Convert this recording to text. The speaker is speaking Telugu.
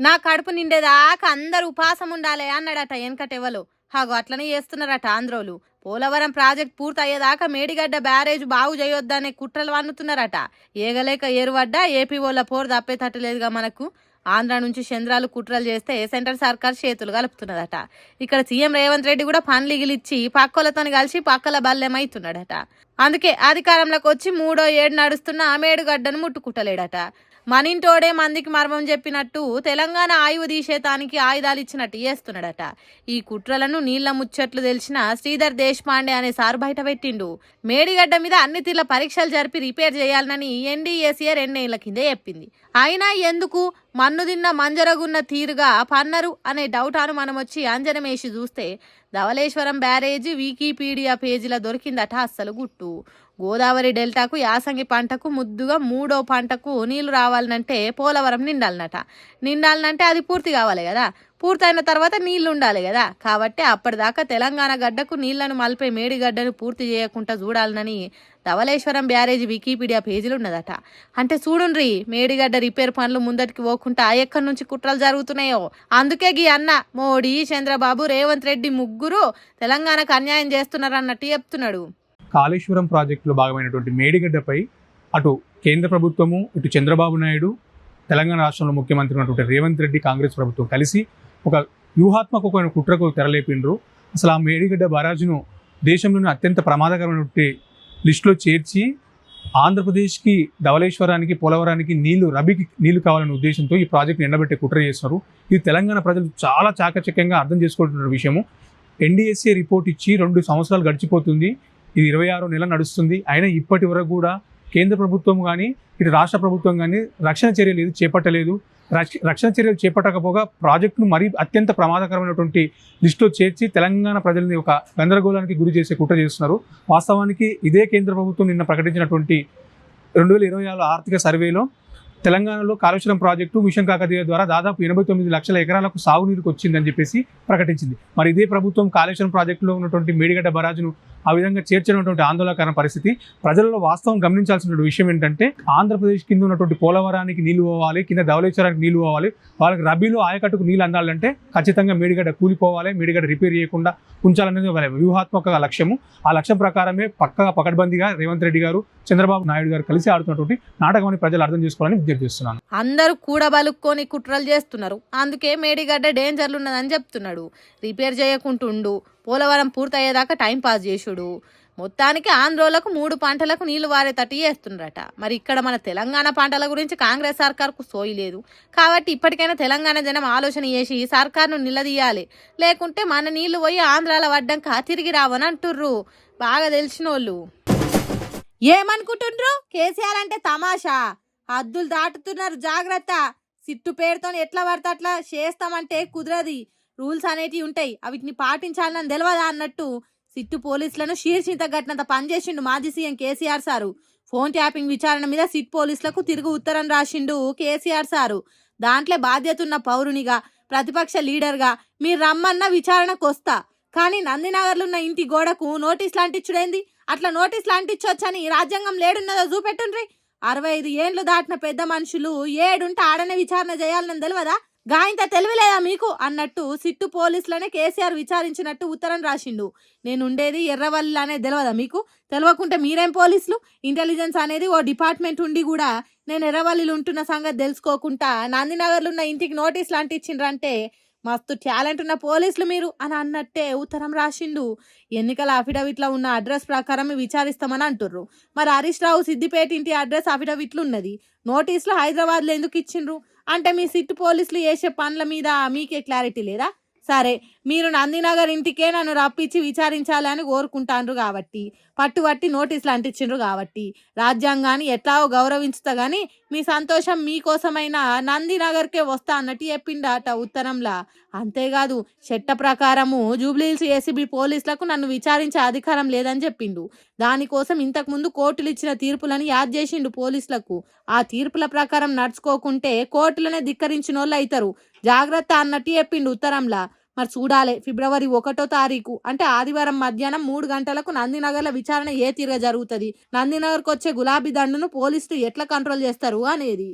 నా కడుపు నిండేదాకా అందరు ఉపాసం ఉండాలి అన్నాడట వెనకటెవలో. హాగో అట్లనే చేస్తున్నారట ఆంధ్రోలు. పోలవరం ప్రాజెక్ట్ పూర్తయ్యేదాకా మేడిగడ్డ బ్యారేజ్ బాగు చేయొద్దనే కుట్రలు వన్నుతున్నారట. ఏగలేక ఏరువడ్డా ఏపీ వాళ్ళ పోరు తప్పేటట్టులేదుగా మనకు. ఆంధ్ర నుంచి చంద్రాలు కుట్రలు చేస్తే సెంట్రల్ సర్కార్ చేతులు కలుపుతున్నదట. ఇక్కడ సీఎం రేవంత్ రెడ్డి కూడా పనులు ఇగిలిచ్చి పక్కలతో కలిసి పక్కల బల్లెమైతున్నాడట. అందుకే అధికారంలోకి వచ్చి 3వ ఏడు నడుస్తున్న మేడిగడ్డను ముట్టుకుట్టలేడట. మనింటోడే మందికి మర్మం చెప్పినట్టు తెలంగాణ ఆయువు తీసేతానికి ఆయుధాలు ఇచ్చినట్టు చేస్తున్నాడట. ఈ కుట్రలను నీళ్ల ముచ్చట్లు తెలిసిన శ్రీధర్ దేశపాండే అనే సారు బయట పెట్టిండు. మేడిగడ్డ మీద అన్ని తీర్ల పరీక్షలు జరిపి రిపేర్ చేయాలని ఎన్డీఏసీఏ 2 ఏళ్ల కిందే చెప్పింది. అయినా ఎందుకు మన్ను తిన్న మంజరగున్న తీరుగా పన్నరు అనే డౌట్ మనం వచ్చి అంజనమేసి చూస్తే ధవళేశ్వరం బ్యారేజీ వికీపీడియా పేజీల దొరికిందట అస్సలు గుట్టు. గోదావరి డెల్టాకు యాసంగి పంటకు ముద్దుగా 3వ పంటకు నీళ్లు రావాలనంటే పోలవరం నిండాలనంటే అది పూర్తి కావాలి కదా. పూర్తయిన తర్వాత నీళ్లు ఉండాలి కదా. కాబట్టి అప్పటిదాకా తెలంగాణ గడ్డకు నీళ్లను మలిపే మేడిగడ్డను పూర్తి చేయకుండా చూడాలనని ధవళేశ్వరం బ్యారేజీ వికీపీడియా పేజీలు ఉన్నదట. అంటే చూడుండ్రి, మేడిగడ్డ రిపేర్ పనులు ముందటికి పోకుండా ఎక్కడి నుంచి కుట్రలు జరుగుతున్నాయో. అందుకే గీ అన్న మోడీ, చంద్రబాబు, రేవంత్ రెడ్డి ముగ్గురు తెలంగాణకు అన్యాయం చేస్తున్నారన్నట్టు చెప్తున్నాడు. కాళేశ్వరం ప్రాజెక్టులో భాగమైనటువంటి మేడిగడ్డపై అటు కేంద్ర ప్రభుత్వము, ఇటు చంద్రబాబు నాయుడు, తెలంగాణ రాష్ట్రంలో ముఖ్యమంత్రి ఉన్నటువంటి రేవంత్ రెడ్డి, కాంగ్రెస్ ప్రభుత్వం కలిసి ఒక వ్యూహాత్మకమైన కుట్రకు తెరలేపిండ్రు. అసలు ఆ మేడిగడ్డ బరాజును దేశంలోని అత్యంత ప్రమాదకరమైనటువంటి లిస్టులో చేర్చి ఆంధ్రప్రదేశ్కి, ధవళేశ్వరానికి, పోలవరానికి రబీకి నీళ్లు కావాలనే ఉద్దేశంతో ఈ ప్రాజెక్ట్ని ఎండబెట్టే కుట్ర చేస్తున్నారు. ఇది తెలంగాణ ప్రజలు చాలా చాకచక్యంగా అర్థం చేసుకుంటున్న విషయము. ఎన్డీఎస్ఏ రిపోర్ట్ ఇచ్చి 2 సంవత్సరాలు గడిచిపోతుంది. ఇది 26వ నెల నడుస్తుంది. అయినా ఇప్పటి వరకు కూడా కేంద్ర ప్రభుత్వం కానీ, ఇటు రాష్ట్ర ప్రభుత్వం కానీ రక్షణ చర్యలు చేపట్టలేదు. రక్షణ చర్యలు చేపట్టకపోగా ప్రాజెక్టును మరీ అత్యంత ప్రమాదకరమైనటువంటి లిస్టులో చేర్చి తెలంగాణ ప్రజల్ని ఒక గందరగోళానికి గురి చేసే కుట్ర చేస్తున్నారు. వాస్తవానికి ఇదే కేంద్ర ప్రభుత్వం నిన్న ప్రకటించినటువంటి 2026 ఆర్థిక సర్వేలో తెలంగాణలో కాళేశ్వరం ప్రాజెక్టు మిషన్ కాకతీయ ద్వారా దాదాపు 89 లక్షల ఎకరాలకు సాగునీరుకు వచ్చిందని చెప్పేసి ప్రకటించింది. మరి ఇదే ప్రభుత్వం కాళేశ్వరం ప్రాజెక్టులో ఉన్నటువంటి మేడిగడ్డ బరాజును ఆ విధంగా చేర్చినటువంటి ఆందోళనకరమైన పరిస్థితి. ప్రజలలో వాస్తవం గమనించాల్సిన విషయం ఏంటంటే, ఆంధ్రప్రదేశ్ కింద ఉన్నటువంటి పోలవరానికి నీళ్లు పోవాలి, కింద ధవళేశ్వరానికి నీళ్లు పోవాలి. వాళ్ళకి రబీలో ఆయకట్టుకు నీళ్ళు అందాలంటే ఖచ్చితంగా మేడిగడ్డ కూలిపోవాలి, మేడిగడ్డ రిపేర్ చేయకుండా ఉంచాలనేది వాళ్ళ వ్యూహాత్మక లక్ష్యము. ఆ లక్ష్యం ప్రకారమే పక్కగా పకడ్బందీగా రేవంత్ రెడ్డి గారు, చంద్రబాబు నాయుడు గారు కలిసి ఆడుతున్నటువంటి నాటకమని ప్రజలు అర్థం చేసుకోవాలని విజ్ఞప్తి చేస్తున్నాను. అందరూ కూడబలుక్కొని కుట్రలు చేస్తున్నారు. అందుకే మేడిగడ్డ డేంజర్లు ఉన్నదని చెప్తున్నాడు. రిపేర్ చేయకుంటుండు, పోలవరం పూర్తయ్యేదాకా టైం పాస్ చేసుడు. మొత్తానికి ఆంధ్రోలకు 3 పంటలకు నీళ్లు వారేటట్టు చేస్తున్నారట. మరి ఇక్కడ మన తెలంగాణ పంటల గురించి కాంగ్రెస్ సర్కార్కు సోయి లేదు. కాబట్టి ఇప్పటికైనా తెలంగాణ జనం ఆలోచన చేసి సర్కార్ను నిలదీయాలి. లేకుంటే మన నీళ్లు పోయి ఆంధ్రాల వడ్డంక తిరిగి రావని అంటుర్రు బాగా తెలిసినోళ్ళు. ఏమనుకుంటుండ్రు? కేసీఆర్ అంటే తమాషా, హద్దులు దాటుతున్నారు, జాగ్రత్త. సిట్టు పేరుతో ఎట్లా పడితే అట్లా చేస్తామంటే కుదరది. రూల్స్ అనేటివి ఉంటాయి, అవిటిని పాటించాలని తెలియదా అన్నట్టు సిట్టు పోలీసులను శీర్షింత గట్టినంత పనిచేసిండు మాజీ CM KCR sir. Phone tapping విచారణ మీద సిట్ పోలీసులకు తిరుగు ఉత్తరం రాసిండు కేసీఆర్ సారు. దాంట్లో బాధ్యత ఉన్న పౌరునిగా, ప్రతిపక్ష లీడర్గా మీరు రమ్మన్న విచారణకు వస్తా, కానీ నందినగర్లో ఉన్న ఇంటి గోడకు నోటీసులు అంటించుడేంది? అట్లా నోటీసులు అంటించొచ్చని రాజ్యాంగం లేడున్నదో చూపెట్టుండ్రి. 65 ఏండ్లు దాటిన పెద్ద మనుషులు ఏడుంటే ఆడనే విచారణ చేయాలని తెలియదా? గాయంత తెలివిలేదా మీకు అన్నట్టు సిట్టు పోలీసులనే కేసీఆర్ విచారించినట్టు ఉత్తరం రాసిండు. నేనుండేది ఎర్రవల్లి అనేది తెలియదా మీకు? తెలియకుంటే మీరేం పోలీసులు? ఇంటెలిజెన్స్ అనేది ఓ డిపార్ట్మెంట్ ఉండి కూడా నేను ఎర్రవల్లిలో ఉంటున్న సంగతి తెలుసుకోకుండా నందినగర్లో ఉన్న ఇంటికి నోటీసులు అంటించిండ్రంటే మస్తు టాలెంట్ ఉన్న పోలీసులు మీరు అని అన్నట్టే ఉత్తరం రాసిండు. ఎన్నికల అఫిడవిట్లో ఉన్న అడ్రస్ ప్రకారం విచారిస్తామని అంటుర్రు. మరి హరీష్ రావు సిద్దిపేట ఇంటి అడ్రస్ అఫిడవిట్లు ఉన్నది, నోటీసులు హైదరాబాద్లో ఎందుకు ఇచ్చిండ్రు? అంటే మీ సిట్టు పోలీసులు చేసే పనుల మీద మీకే క్లారిటీ లేదా? సరే, మీరు నందినగర్ ఇంటికే నన్ను రప్పించి విచారించాలని కోరుకుంటాండ్రు కాబట్టి, పట్టుబట్టి నోటీసులు అంటించిండ్రు కాబట్టి రాజ్యాంగాన్ని ఎట్లాగో గౌరవించుతా గానీ మీ సంతోషం మీకోసమైనా నందినగర్కే వస్తా అన్నట్టు చెప్పిండట ఉత్తరంలా. అంతేకాదు, చట్ట ప్రకారము జూబ్లీహిల్స్ ఏసీబీ పోలీసులకు నన్ను విచారించే అధికారం లేదని చెప్పిండు. దానికోసం ఇంతకుముందు కోర్టులు ఇచ్చిన తీర్పులను యాద్ చేసిండు పోలీసులకు. ఆ తీర్పుల ప్రకారం నడుచుకోకుంటే కోర్టులనే ధిక్కరించిన వాళ్ళు అవుతారు, జాగ్రత్త అన్నట్టు చెప్పిండు ఉత్తరంలా. మరి చూడాలి, ఫిబ్రవరి 1వ తారీఖు అంటే ఆదివారం మధ్యాహ్నం 3 గంటలకు నందినగర్ల విచారణ ఏ తీరుగా జరుగుతుంది, నందినగర్కి వచ్చే గులాబీ దండును పోలీసులు ఎట్లా కంట్రోల్ చేస్తారు అనేది.